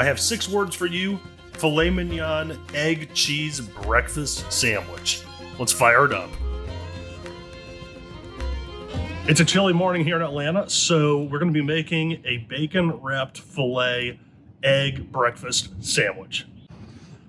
I have 6 words for you: filet mignon, egg, cheese, breakfast sandwich. Let's fire it up. It's a chilly morning here in Atlanta, so we're going to be making a bacon-wrapped filet egg breakfast sandwich.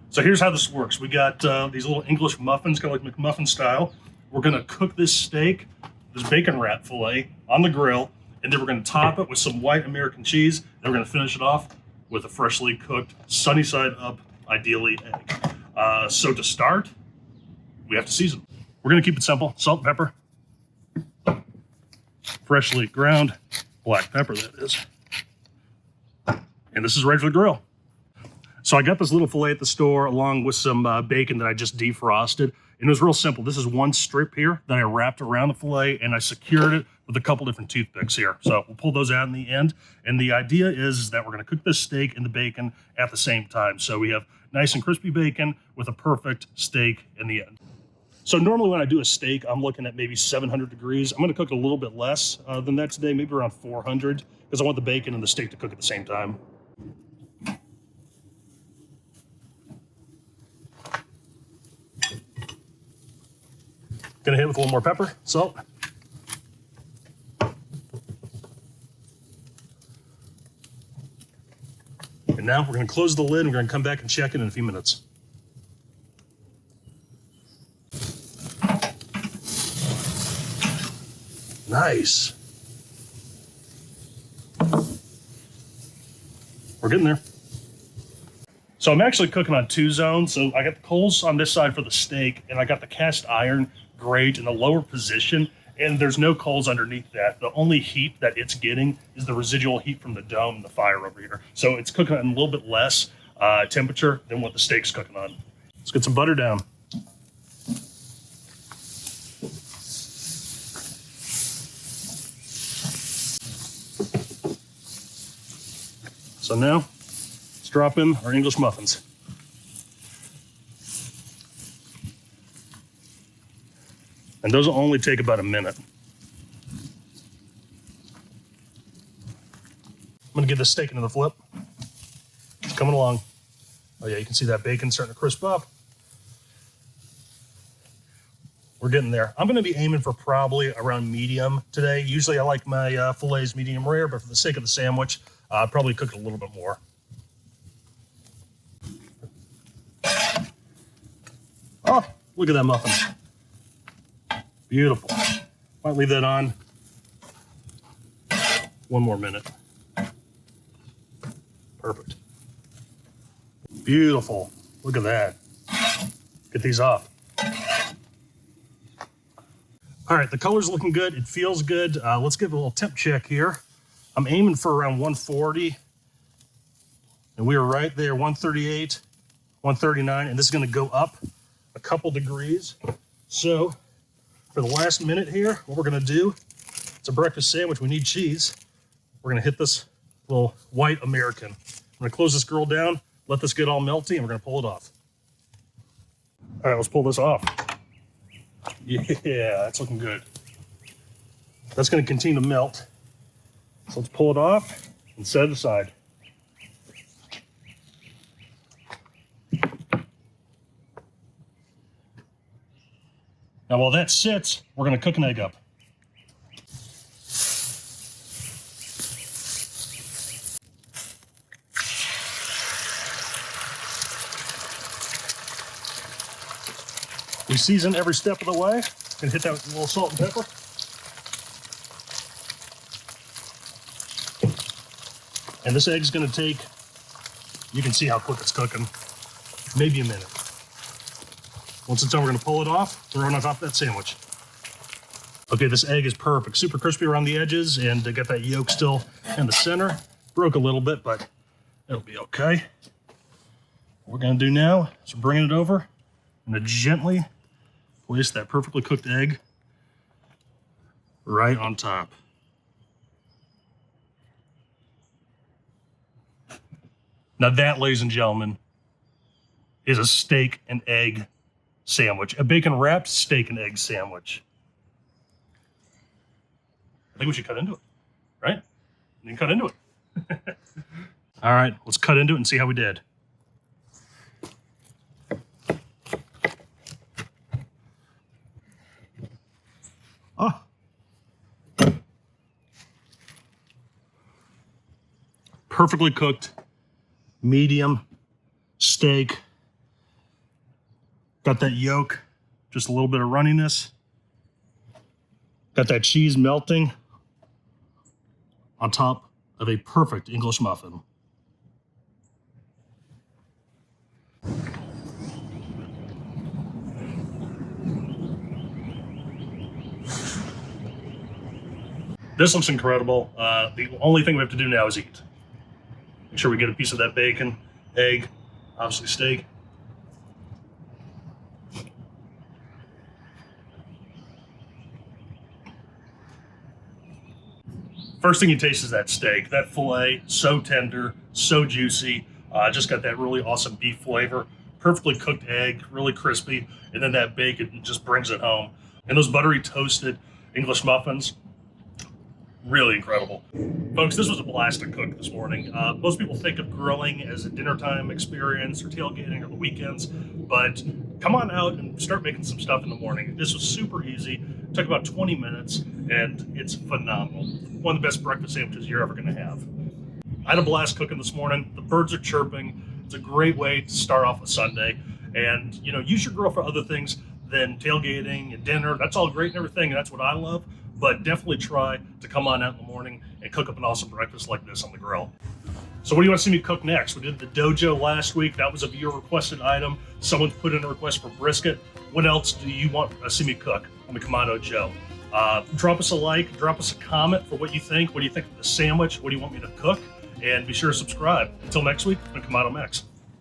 So here's how this works. We got these little English muffins, kind of like McMuffin style. We're going to cook this steak, this bacon-wrapped filet, on the grill, and then we're going to top it with some white American cheese, and we're going to finish it off with a freshly cooked, sunny side up, ideally, egg. So to start, we have to season. We're going to keep it simple: salt and pepper, freshly ground black pepper, that is. And this is ready for the grill. So I got this little filet at the store along with some bacon that I just defrosted. And it was real simple. This is one strip here that I wrapped around the filet, and I secured it with a couple different toothpicks here. So we'll pull those out in the end. And the idea is that we're going to cook this steak and the bacon at the same time. So we have nice and crispy bacon with a perfect steak in the end. So normally when I do a steak, I'm looking at maybe 700 degrees. I'm going to cook it a little bit less than that today, maybe around 400, because I want the bacon and the steak to cook at the same time. Gonna hit it with a little more pepper, salt. And now we're gonna close the lid and we're gonna come back and check it in a few minutes. Nice. We're getting there. So I'm actually cooking on 2 zones. So I got the coals on this side for the steak, and I got the cast iron grate in the lower position, and there's no coals underneath that. The only heat that it's getting is the residual heat from the dome and the fire over here. So it's cooking on a little bit less temperature than what the steak's cooking on. Let's get some butter down. So now, let's drop in our English muffins. And those will only take about a minute. I'm gonna give this steak another flip. It's coming along. Oh yeah, you can see that bacon starting to crisp up. We're getting there. I'm gonna be aiming for probably around medium today. Usually I like my fillets medium rare, but for the sake of the sandwich, I'll probably cook it a little bit more. Oh, look at that muffin. Beautiful. Might leave that on 1 more minute. Perfect. Beautiful. Look at that. Get these off. All right, the color's looking good. It feels good. Let's give it a little temp check here. I'm aiming for around 140. And we are right there, 138, 139. And this is going to go up a couple degrees. So for the last minute here, what we're gonna do, it's a breakfast sandwich, we need cheese. We're gonna hit this little white American. I'm gonna close this grill down, let this get all melty, and we're gonna pull it off. All right, let's pull this off. Yeah, that's looking good. That's gonna continue to melt. So let's pull it off and set it aside. Now, while that sits, we're going to cook an egg up. We season every step of the way and hit that with a little salt and pepper. And this egg's going to take, you can see how quick it's cooking, maybe a minute. Once it's done, we're going to pull it off, throw it on top of that sandwich. Okay, this egg is perfect. Super crispy around the edges, and got that yolk still in the center. Broke a little bit, but it'll be okay. What we're going to do now is we're bringing it over and gently place that perfectly cooked egg right on top. Now that, ladies and gentlemen, is a steak and egg sandwich, a bacon wrapped steak and egg sandwich. I think we should cut into it, right? You can cut into it. All right, let's cut into it and see how we did. Oh. Perfectly cooked, medium steak. Got that yolk, just a little bit of runniness. Got that cheese melting on top of a perfect English muffin. This looks incredible. The only thing we have to do now is eat. Make sure we get a piece of that bacon, egg, obviously steak. First thing you taste is that steak. That filet, so tender, so juicy. Just got that really awesome beef flavor. Perfectly cooked egg, really crispy. And then that bacon just brings it home. And those buttery toasted English muffins, really incredible. Folks, this was a blast to cook this morning. Most people think of grilling as a dinner time experience or tailgating or the weekends, but come on out and start making some stuff in the morning. This was super easy. It took about 20 minutes and it's phenomenal. One of the best breakfast sandwiches you're ever gonna have. I had a blast cooking this morning. The birds are chirping. It's a great way to start off a Sunday. And you know, use your grill for other things than tailgating and dinner. That's all great and everything, and that's what I love. But definitely try to come on out in the morning and cook up an awesome breakfast like this on the grill. So what do you want to see me cook next? We did the dojo last week. That was a viewer requested item. Someone put in a request for brisket. What else do you want to see me cook on the Kamado Joe? Drop us a like, drop us a comment for what you think. What do you think of the sandwich? What do you want me to cook? And be sure to subscribe. Until next week, I'm KamadoMax.